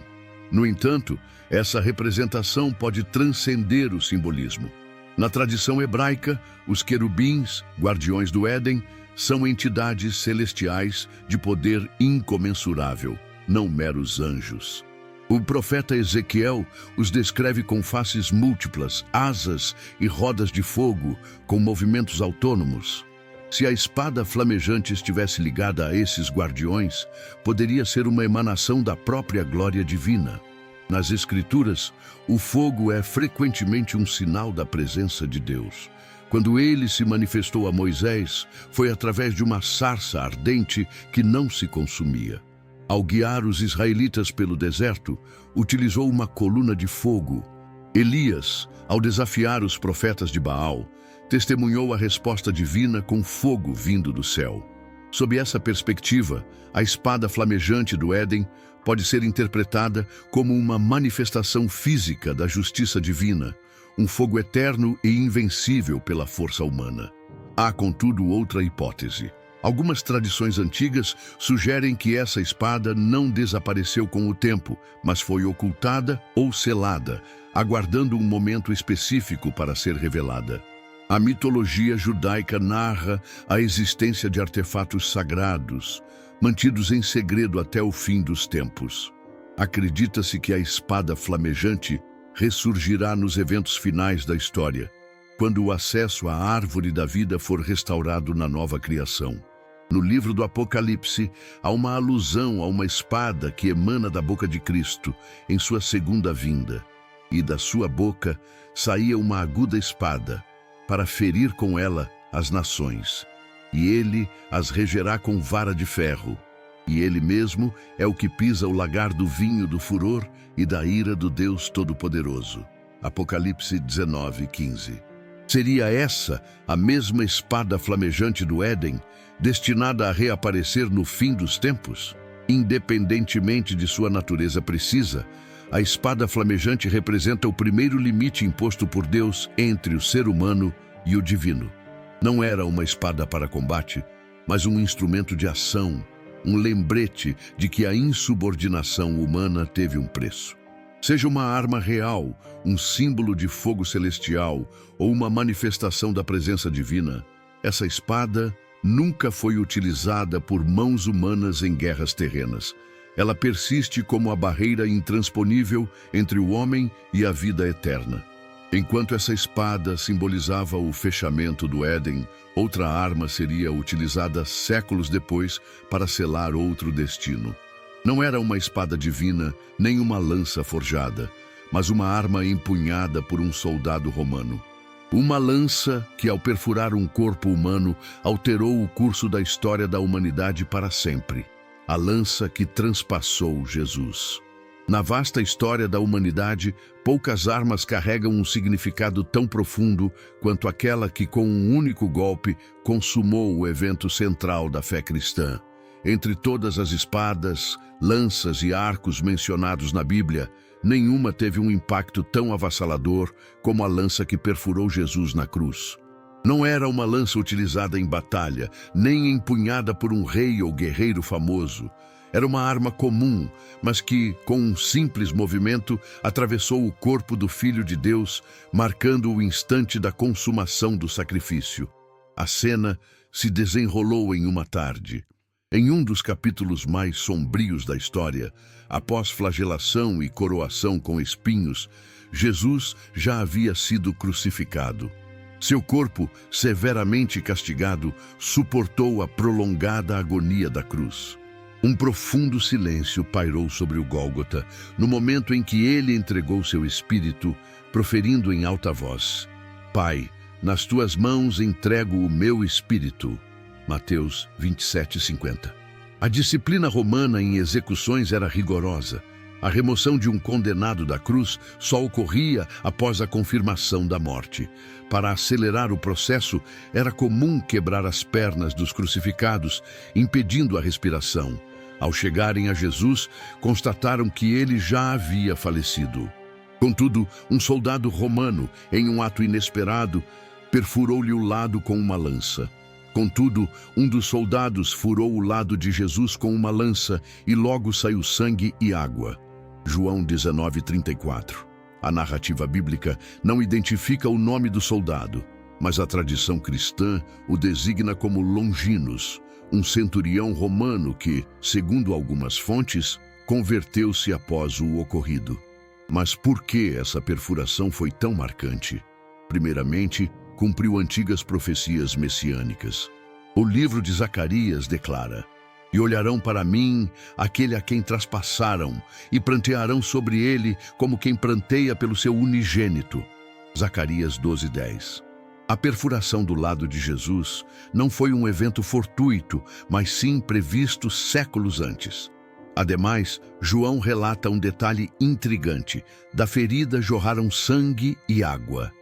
A: No entanto, essa representação pode transcender o simbolismo. Na tradição hebraica, os querubins, guardiões do Éden, são entidades celestiais de poder incomensurável, não meros anjos. O profeta Ezequiel os descreve com faces múltiplas, asas e rodas de fogo, com movimentos autônomos. Se a espada flamejante estivesse ligada a esses guardiões, poderia ser uma emanação da própria glória divina. Nas Escrituras, o fogo é frequentemente um sinal da presença de Deus. Quando ele se manifestou a Moisés, foi através de uma sarça ardente que não se consumia. Ao guiar os israelitas pelo deserto, utilizou uma coluna de fogo. Elias, ao desafiar os profetas de Baal, testemunhou a resposta divina com fogo vindo do céu. Sob essa perspectiva, a espada flamejante do Éden pode ser interpretada como uma manifestação física da justiça divina, um fogo eterno e invencível pela força humana. Há, contudo, outra hipótese. Algumas tradições antigas sugerem que essa espada não desapareceu com o tempo, mas foi ocultada ou selada, aguardando um momento específico para ser revelada. A mitologia judaica narra a existência de artefatos sagrados, mantidos em segredo até o fim dos tempos. Acredita-se que a espada flamejante ressurgirá nos eventos finais da história, quando o acesso à árvore da vida for restaurado na nova criação. No livro do Apocalipse, há uma alusão a uma espada que emana da boca de Cristo em sua segunda vinda. E da sua boca saía uma aguda espada, para ferir com ela as nações. E ele as regerá com vara de ferro. E ele mesmo é o que pisa o lagar do vinho do furor e da ira do Deus Todo-Poderoso. Apocalipse 19:15. Seria essa a mesma espada flamejante do Éden, destinada a reaparecer no fim dos tempos? Independentemente de sua natureza precisa, a espada flamejante representa o primeiro limite imposto por Deus entre o ser humano e o divino. Não era uma espada para combate, mas um instrumento de ação, um lembrete de que a insubordinação humana teve um preço. Seja uma arma real, um símbolo de fogo celestial ou uma manifestação da presença divina, essa espada nunca foi utilizada por mãos humanas em guerras terrenas. Ela persiste como a barreira intransponível entre o homem e a vida eterna. Enquanto essa espada simbolizava o fechamento do Éden, outra arma seria utilizada séculos depois para selar outro destino. Não era uma espada divina, nem uma lança forjada, mas uma arma empunhada por um soldado romano. Uma lança que, ao perfurar um corpo humano, alterou o curso da história da humanidade para sempre. A lança que transpassou Jesus. Na vasta história da humanidade, poucas armas carregam um significado tão profundo quanto aquela que, com um único golpe, consumou o evento central da fé cristã. Entre todas as espadas, lanças e arcos mencionados na Bíblia, nenhuma teve um impacto tão avassalador como a lança que perfurou Jesus na cruz. Não era uma lança utilizada em batalha, nem empunhada por um rei ou guerreiro famoso. Era uma arma comum, mas que, com um simples movimento, atravessou o corpo do Filho de Deus, marcando o instante da consumação do sacrifício. A cena se desenrolou em uma tarde. Em um dos capítulos mais sombrios da história, após flagelação e coroação com espinhos, Jesus já havia sido crucificado. Seu corpo, severamente castigado, suportou a prolongada agonia da cruz. Um profundo silêncio pairou sobre o Gólgota, no momento em que ele entregou seu espírito, proferindo em alta voz: Pai, nas tuas mãos entrego o meu espírito. Mateus 27:50. A disciplina romana em execuções era rigorosa. A remoção de um condenado da cruz só ocorria após a confirmação da morte. Para acelerar o processo, era comum quebrar as pernas dos crucificados, impedindo a respiração. Ao chegarem a Jesus, constataram que ele já havia falecido. Contudo, um soldado romano, em um ato inesperado, perfurou-lhe o lado com uma lança. Contudo, um dos soldados furou o lado de Jesus com uma lança e logo saiu sangue e água. João 19:34. A narrativa bíblica não identifica o nome do soldado, mas a tradição cristã o designa como Longinos, um centurião romano que, segundo algumas fontes, converteu-se após o ocorrido. Mas por que essa perfuração foi tão marcante? Primeiramente, cumpriu antigas profecias messiânicas. O livro de Zacarias declara: E olharão para mim aquele a quem traspassaram, e prantearão sobre ele como quem pranteia pelo seu unigênito. Zacarias 12:10. A perfuração do lado de Jesus não foi um evento fortuito, mas sim previsto séculos antes. Ademais, João relata um detalhe intrigante: da ferida jorraram sangue e água.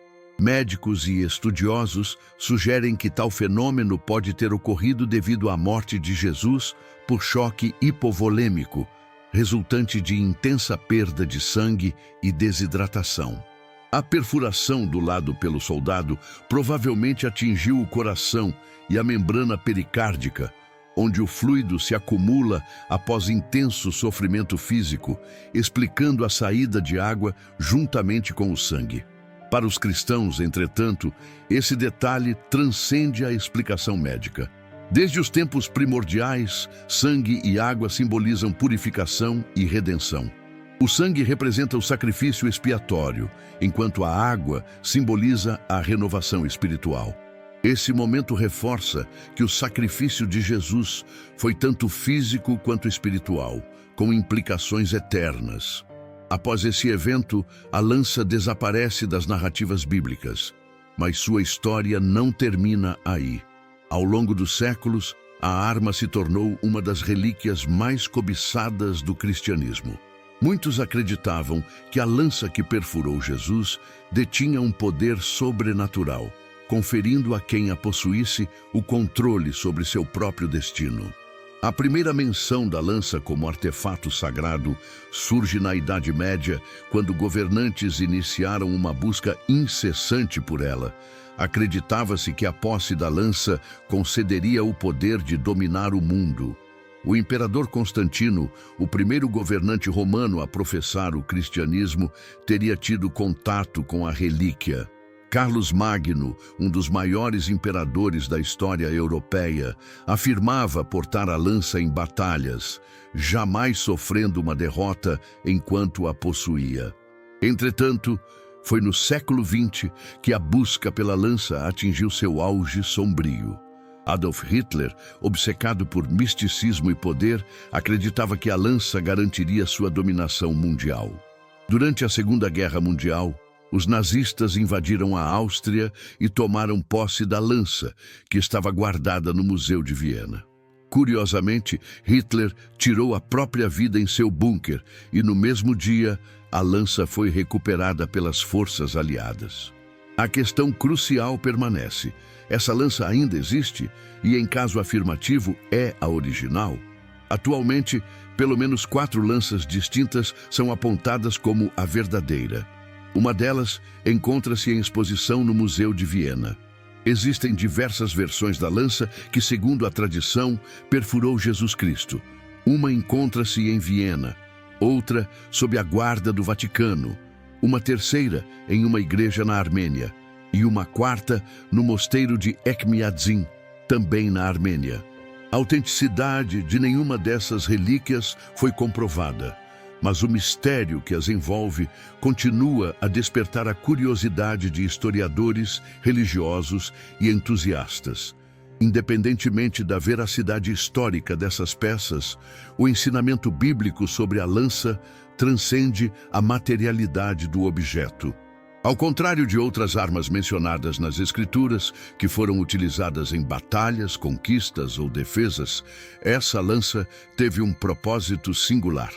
A: Médicos e estudiosos sugerem que tal fenômeno pode ter ocorrido devido à morte de Jesus por choque hipovolêmico, resultante de intensa perda de sangue e desidratação. A perfuração do lado pelo soldado provavelmente atingiu o coração e a membrana pericárdica, onde o fluido se acumula após intenso sofrimento físico, explicando a saída de água juntamente com o sangue. Para os cristãos, entretanto, esse detalhe transcende a explicação médica. Desde os tempos primordiais, sangue e água simbolizam purificação e redenção. O sangue representa o sacrifício expiatório, enquanto a água simboliza a renovação espiritual. Esse momento reforça que o sacrifício de Jesus foi tanto físico quanto espiritual, com implicações eternas. Após esse evento, a lança desaparece das narrativas bíblicas, mas sua história não termina aí. Ao longo dos séculos, a arma se tornou uma das relíquias mais cobiçadas do cristianismo. Muitos acreditavam que a lança que perfurou Jesus detinha um poder sobrenatural, conferindo a quem a possuísse o controle sobre seu próprio destino. A primeira menção da lança como artefato sagrado surge na Idade Média, quando governantes iniciaram uma busca incessante por ela. Acreditava-se que a posse da lança concederia o poder de dominar o mundo. O imperador Constantino, o primeiro governante romano a professar o cristianismo, teria tido contato com a relíquia. Carlos Magno, um dos maiores imperadores da história europeia, afirmava portar a lança em batalhas, jamais sofrendo uma derrota enquanto a possuía. Entretanto, foi no século XX que a busca pela lança atingiu seu auge sombrio. Adolf Hitler, obcecado por misticismo e poder, acreditava que a lança garantiria sua dominação mundial. Durante a Segunda Guerra Mundial, os nazistas invadiram a Áustria e tomaram posse da lança, que estava guardada no Museu de Viena. Curiosamente, Hitler tirou a própria vida em seu bunker e, no mesmo dia, a lança foi recuperada pelas forças aliadas. A questão crucial permanece: essa lança ainda existe? E, em caso afirmativo, é a original? Atualmente, pelo menos 4 lanças distintas são apontadas como a verdadeira. Uma delas encontra-se em exposição no Museu de Viena. Existem diversas versões da lança que, segundo a tradição, perfurou Jesus Cristo. Uma encontra-se em Viena, outra sob a guarda do Vaticano, uma terceira em uma igreja na Armênia e uma quarta no mosteiro de Etchmiadzin, também na Armênia. A autenticidade de nenhuma dessas relíquias foi comprovada, mas o mistério que as envolve continua a despertar a curiosidade de historiadores, religiosos e entusiastas. Independentemente da veracidade histórica dessas peças, o ensinamento bíblico sobre a lança transcende a materialidade do objeto. Ao contrário de outras armas mencionadas nas Escrituras, que foram utilizadas em batalhas, conquistas ou defesas, essa lança teve um propósito singular: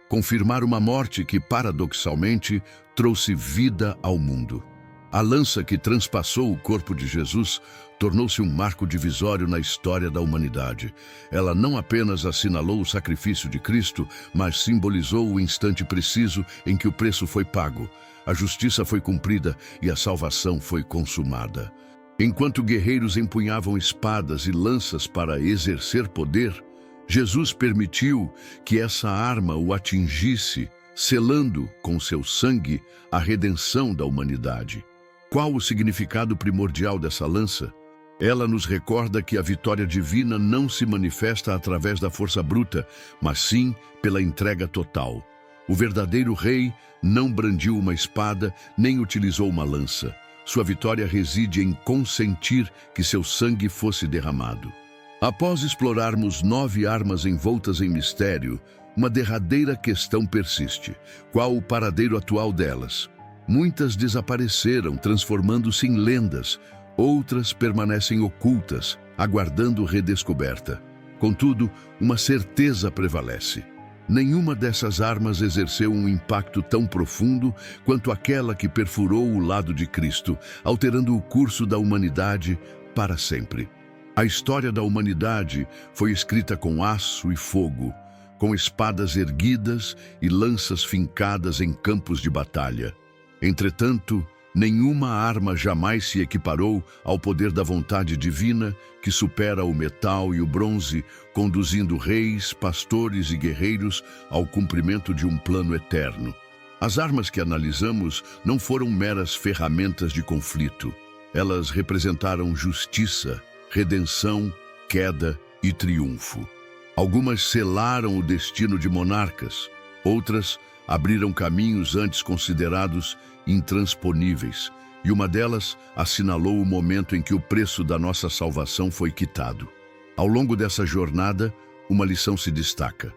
A: confirmar uma morte que, paradoxalmente, trouxe vida ao mundo. A lança que transpassou o corpo de Jesus tornou-se um marco divisório na história da humanidade. Ela não apenas assinalou o sacrifício de Cristo, mas simbolizou o instante preciso em que o preço foi pago, a justiça foi cumprida e a salvação foi consumada. Enquanto guerreiros empunhavam espadas e lanças para exercer poder, Jesus permitiu que essa arma o atingisse, selando com seu sangue a redenção da humanidade. Qual o significado primordial dessa lança? Ela nos recorda que a vitória divina não se manifesta através da força bruta, mas sim pela entrega total. O verdadeiro rei não brandiu uma espada, nem utilizou uma lança. Sua vitória reside em consentir que seu sangue fosse derramado. Após explorarmos 9 armas envoltas em mistério, uma derradeira questão persiste: qual o paradeiro atual delas? Muitas desapareceram, transformando-se em lendas. Outras permanecem ocultas, aguardando redescoberta. Contudo, uma certeza prevalece: nenhuma dessas armas exerceu um impacto tão profundo quanto aquela que perfurou o lado de Cristo, alterando o curso da humanidade para sempre. A história da humanidade foi escrita com aço e fogo, com espadas erguidas e lanças fincadas em campos de batalha. Entretanto, nenhuma arma jamais se equiparou ao poder da vontade divina, que supera o metal e o bronze, conduzindo reis, pastores e guerreiros ao cumprimento de um plano eterno. As armas que analisamos não foram meras ferramentas de conflito. Elas representaram justiça, redenção, queda e triunfo. Algumas selaram o destino de monarcas, outras abriram caminhos antes considerados intransponíveis, e uma delas assinalou o momento em que o preço da nossa salvação foi quitado. Ao longo dessa jornada, uma lição se destaca: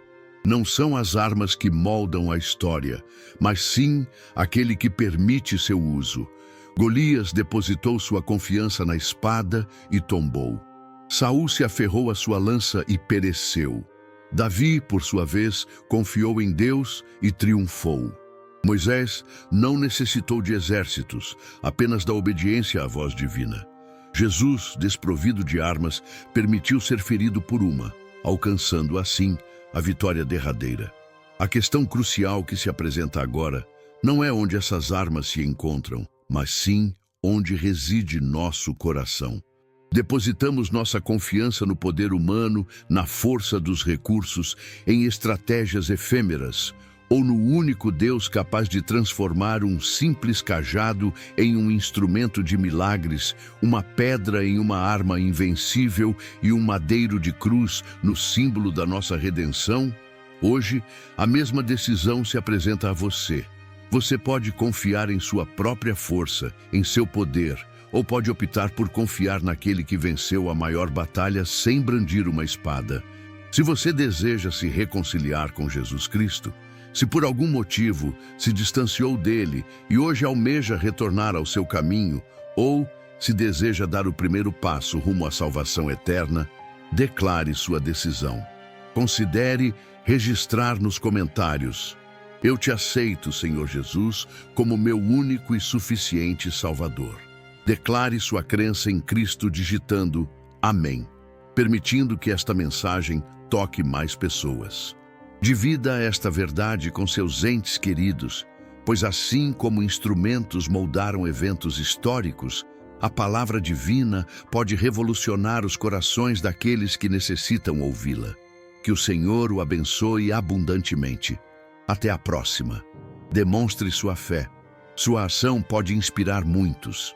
A: não são as armas que moldam a história, mas sim aquele que permite seu uso. Golias depositou sua confiança na espada e tombou. Saul se aferrou à sua lança e pereceu. Davi, por sua vez, confiou em Deus e triunfou. Moisés não necessitou de exércitos, apenas da obediência à voz divina. Jesus, desprovido de armas, permitiu ser ferido por uma, alcançando assim a vitória derradeira. A questão crucial que se apresenta agora não é onde essas armas se encontram, mas sim onde reside nosso coração. Depositamos nossa confiança no poder humano, na força dos recursos, em estratégias efêmeras, ou no único Deus capaz de transformar um simples cajado em um instrumento de milagres, uma pedra em uma arma invencível e um madeiro de cruz no símbolo da nossa redenção? Hoje, a mesma decisão se apresenta a você. Você pode confiar em sua própria força, em seu poder, ou pode optar por confiar naquele que venceu a maior batalha sem brandir uma espada. Se você deseja se reconciliar com Jesus Cristo, se por algum motivo se distanciou dele e hoje almeja retornar ao seu caminho, ou se deseja dar o primeiro passo rumo à salvação eterna, declare sua decisão. Considere registrar nos comentários: eu te aceito, Senhor Jesus, como meu único e suficiente Salvador. Declare sua crença em Cristo digitando Amém, permitindo que esta mensagem toque mais pessoas. Divida esta verdade com seus entes queridos, pois assim como instrumentos moldaram eventos históricos, a palavra divina pode revolucionar os corações daqueles que necessitam ouvi-la. Que o Senhor o abençoe abundantemente. Até a próxima. Demonstre sua fé. Sua ação pode inspirar muitos.